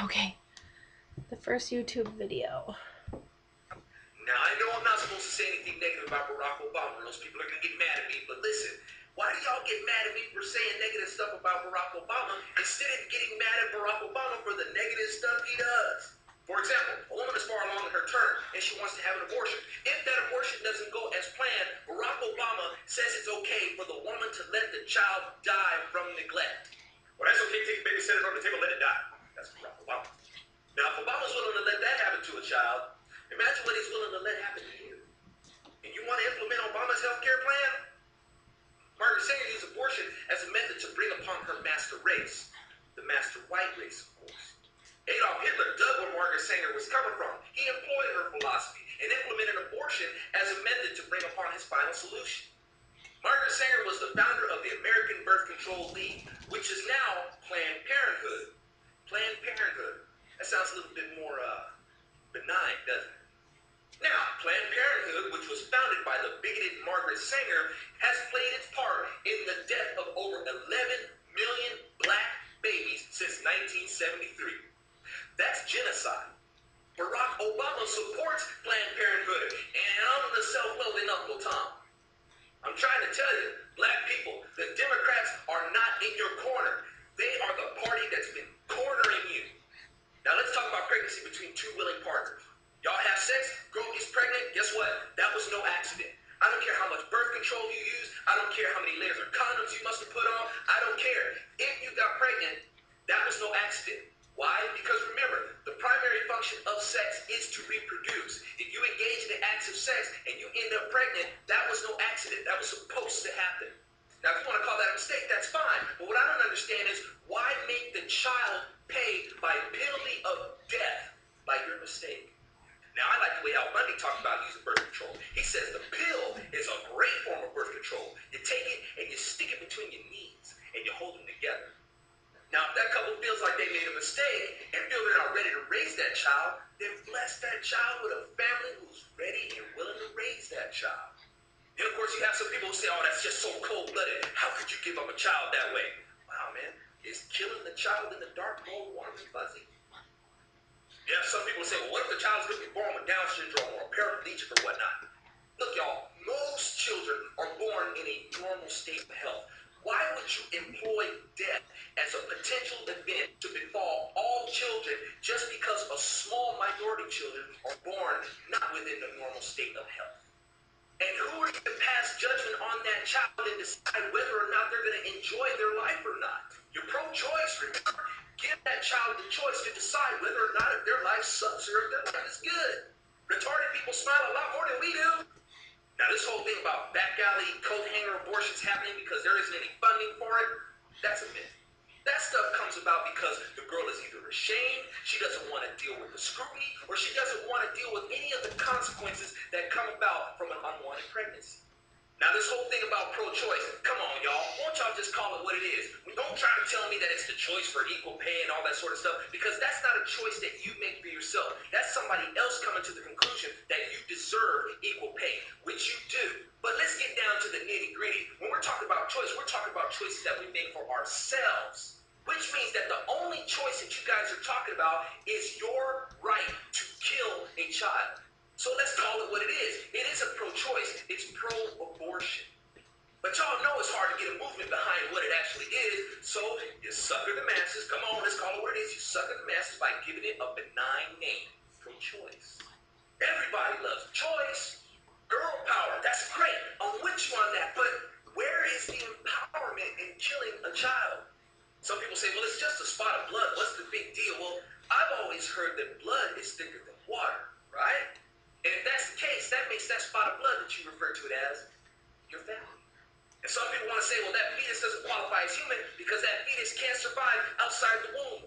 Okay, the first YouTube video. Now, I know I'm not supposed to say anything negative about Barack Obama, or those people are going to get mad at me, but listen, why do y'all get mad at me for saying negative stuff about Barack Obama instead of getting mad at Barack Obama for the negative stuff he does? For example, a woman is far along in her term and she wants to have an abortion. If that abortion doesn't go as planned, Barack Obama says it's okay for the woman to let the child die from neglect. Well, that's okay, take a babysitter from the table, let it die. That's Barack Obama. Now, if Obama's willing to let that happen to a child, imagine what he's willing to let happen to you. And you want to implement Obama's health care plan? Margaret Sanger used abortion as a method to bring upon her master race, the master white race, of course. Adolf Hitler dug where Margaret Sanger was coming from. He employed her philosophy and implemented abortion as a method to bring upon his final solution. Margaret Sanger was the founder of the American Birth Control League, which is now Planned Parenthood. Planned Parenthood. That sounds a little bit more benign, doesn't it? Now, Planned Parenthood, which was founded by the bigoted Margaret Sanger, has played its part in the death of over 11 million black babies since 1973. That's genocide. Barack Obama supports Planned Parenthood, and I'm the self-loathing Uncle Tom. I'm trying to tell you, black people, the Democrats are not in your corner. They are the party that's been cornering you. Now let's talk about pregnancy between two willing partners. Y'all have sex, girl gets pregnant, guess what? That was no accident. I don't care how much birth control you use. I don't care how many layers of condoms you must have put on. I don't care. If you got pregnant, that was no accident. Why? Because remember, the primary function of sex is to reproduce. If you engage in the acts of sex and you end up pregnant, that was no accident. That was supposed to happen. Now, if you want to call that a mistake, that's fine. But what I don't understand is why make the child pay by penalty of death by your mistake? Now, I like the way Al Bundy talked about using birth control. He says the pill is a great form of birth control. You take it and you stick it between your knees and you hold them together. Now, if that couple feels like they made a mistake and feel they're not ready to raise that child, then bless that child with a family who's ready and willing to raise that child. And of course, you have some people who say, oh, that's just so cold-blooded. How could you give up a child that way? Wow, man, is killing the child in the dark more warm and fuzzy? You have some people say, well, what if the child's going to be born with Down syndrome or paraplegic or whatnot? Look, y'all, most children are born in a normal state of health. Why would you employ death as a potential event to befall all children just because a small minority of children are born not within the normal state of health? And who are you to pass judgment on that child and decide whether or not they're going to enjoy their life or not? You're pro-choice, remember? Give that child the choice to decide whether or not if their life sucks or if their life is good. Retarded people smile a lot more than we do. Now, this whole thing about back alley coat hanger abortions happening because there isn't any funding for it, that's a myth. That stuff comes about because the girl is either ashamed, she doesn't want to deal with the scrutiny, or she doesn't want to deal with any of the consequences that come about from an unwanted pregnancy. Now, this whole thing about pro-choice, come on, y'all. Won't y'all just call it what it is? Don't try to tell me that it's the choice for equal pay and all that sort of stuff, because that's not a choice that you make for yourself. That's somebody else coming to the conclusion that you deserve equal pay, which you do. But let's get down to the nitty-gritty. When we're talking about choice, we're talking about choices that we make for ourselves, which means that the only choice that you guys are talking about is your right to kill a child. So let's call it what it is. It isn't pro-choice, it's pro-abortion. But y'all know it's hard to get a movement behind what it actually is, so you sucker the masses. Come on, let's call it what it is. You sucker the masses by giving it a benign name, pro-choice. Everybody loves choice. Girl power, that's great. I'm with you on that, but where is the empowerment in killing a child? Some people say, well, it's just a spot of blood. What's the big deal? Well, I've always heard that blood is thicker than water, right? And if that's the case, that makes that spot of blood that you refer to it as your family. And some people want to say, well, that fetus doesn't qualify as human because that fetus can't survive outside the womb.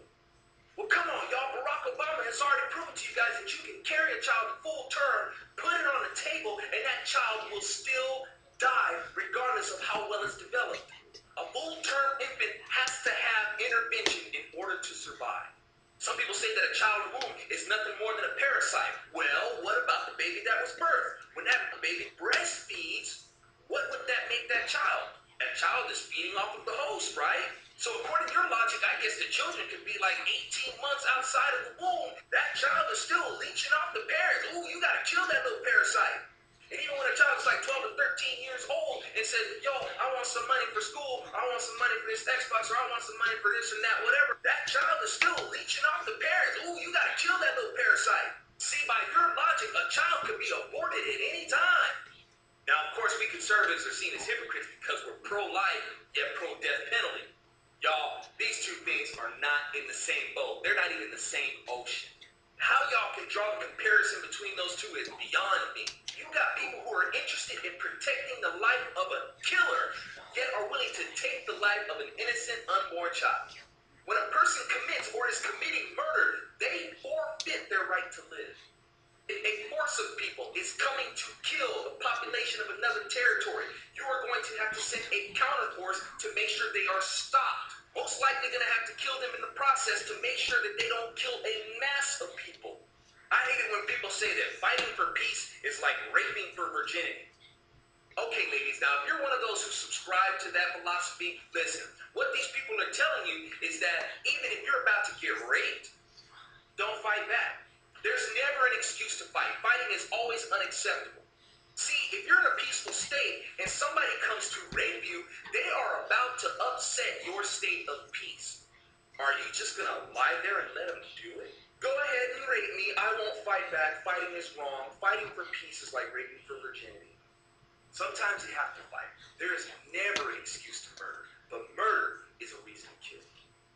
Well, come on, y'all. Barack Obama has already proven to you guys that you can carry a child full term, put it on the table, and that child will still die regardless of how well it's developed. A full-term infant has to have intervention in order to survive. Some people say that a child in the womb is nothing more than a parasite. Well, what about the baby that was birthed? When that baby breastfeeds, what would that make that child? That child is feeding off of the host, right? So according to your logic, I guess the children could be like 18 months outside of the womb. That child is still leeching off the parents. Ooh, you gotta kill that little parasite. And even when a child is like 12 to 13 years old and says, yo, I want some money for school, I want some money for this Xbox, or I want some money for this and that, whatever, that child is still leeching off the parents. Ooh, you gotta kill that little parasite. See, by your logic, a child could be aborted at any time. Now, of course, we conservatives are seen as hypocrites because we're pro-life, yet pro-death penalty. Y'all, these two things are not in the same boat. They're not even in the same ocean. How y'all can draw the comparison between those two is beyond me. You got people who are interested in protecting the life of a killer, yet are willing to take the life of an innocent unborn child. When a person commits or is committing murder, they forfeit their right to live. A force of people is coming to kill the population of another territory. You are going to have to send a counterforce to make sure they are stopped. Most likely going to have to kill them in the process to make sure that they don't kill a mass of people. I hate it when people say that fighting for peace is like raping for virginity. Okay, ladies, now if you're one of those who subscribe to that philosophy, listen, what these people are telling you is that even if you're about to get raped, don't fight back. There's never an excuse to fight. Fighting is always unacceptable. See, if you're in a peaceful state and somebody comes to rape you, they are about to upset your state of peace. Are you just going to lie there and let them do it? Go ahead and rape me. I won't fight back. Fighting is wrong. Fighting for peace is like raping for virginity. Sometimes you have to fight. There is never an excuse to murder, but murder is a reason to kill.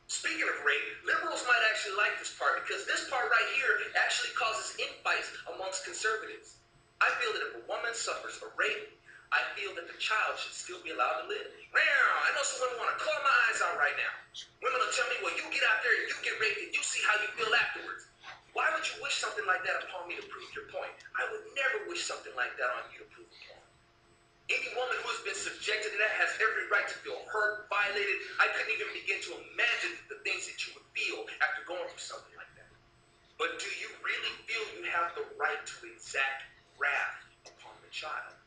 Speaking of rape, liberals might actually like this part because this part right here actually causes infights amongst conservatives. I feel that if a woman suffers a rape, I feel that the child should still be allowed to live. I know some women want to claw my eyes out right now. Women will tell me, well, you get out there and you get raped and you see how you feel afterwards. Why would you wish something like that upon me to prove your point? I would never wish something like that on you to prove a point. Any woman who has been subjected to that has every right to feel hurt, violated. I couldn't even begin to imagine the things that you would feel after going through something like that. But do you really feel you have the right to exact wrath upon the child?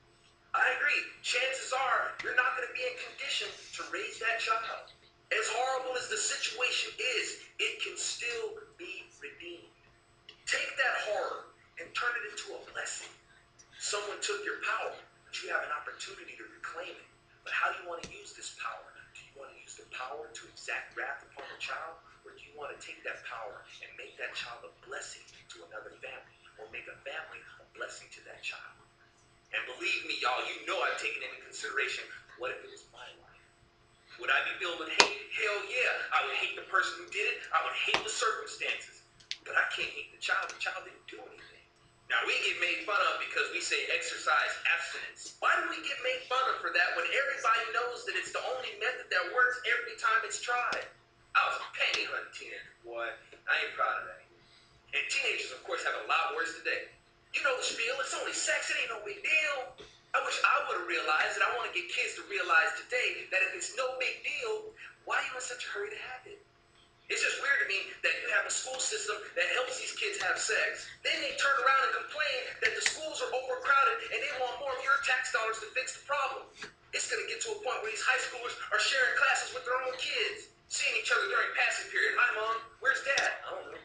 I agree. Chances are you're not going to be in condition to raise that child. As horrible as the situation is, it can still be redeemed. Take that horror and turn it into a blessing. Someone took your power, but you have an opportunity to reclaim it. But how do you want to use this power? Do you want to use the power to exact wrath upon the child? Or do you want to take that power and make that child a blessing to another family? Or make a family a blessing to that child? And believe me, y'all, you know I've taken into consideration, what if it was my life? Would I be filled with hate? Hell yeah. I would hate the person who did it. I would hate the circumstances. But I can't hate the child. The child didn't do anything. Now, we get made fun of because we say exercise abstinence. Why do we get made fun of for that when everybody knows that it's the only method that works every time it's tried? I was a panty hunting teenager, boy. I ain't proud of that. And teenagers, of course, have a lot worse today. You know the spiel, it's only sex, it ain't no big deal. I wish I would have realized, and I want to get kids to realize today, that if it's no big deal, why are you in such a hurry to have it? It's just weird to me that you have a school system that helps these kids have sex. Then they turn around and complain that the schools are overcrowded and they want more of your tax dollars to fix the problem. It's going to get to a point where these high schoolers are sharing classes with their own kids, seeing each other during passing period. Hi, Mom. Where's Dad? I don't know.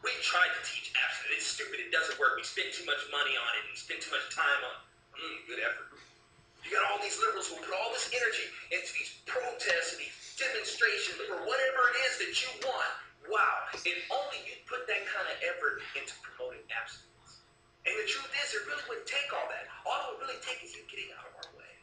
We tried to teach abstinence. It's stupid. It doesn't work. We spend too much money on it. We spend too much time on it. Good effort. You got all these liberals who put all this energy into these protests and these demonstrations or whatever it is that you want. Wow, if only you put that kind of effort into promoting abstinence. And the truth is, it really wouldn't take all that. All it would really take is you getting out of our way.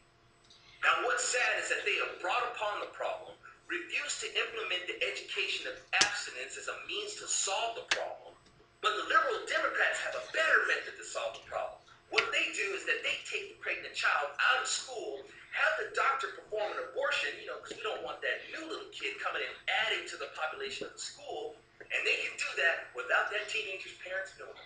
Now, what's sad is that they have brought upon the problem, refused to implement the education of abstinence as a means to solve the problem, but the liberal Democrats have a better method to solve the problem. What they do is that they take the pregnant child out of school, have the doctor perform an abortion, because we don't want that new little kid coming and adding to the population of the school, and they can do that without that teenager's parents knowing.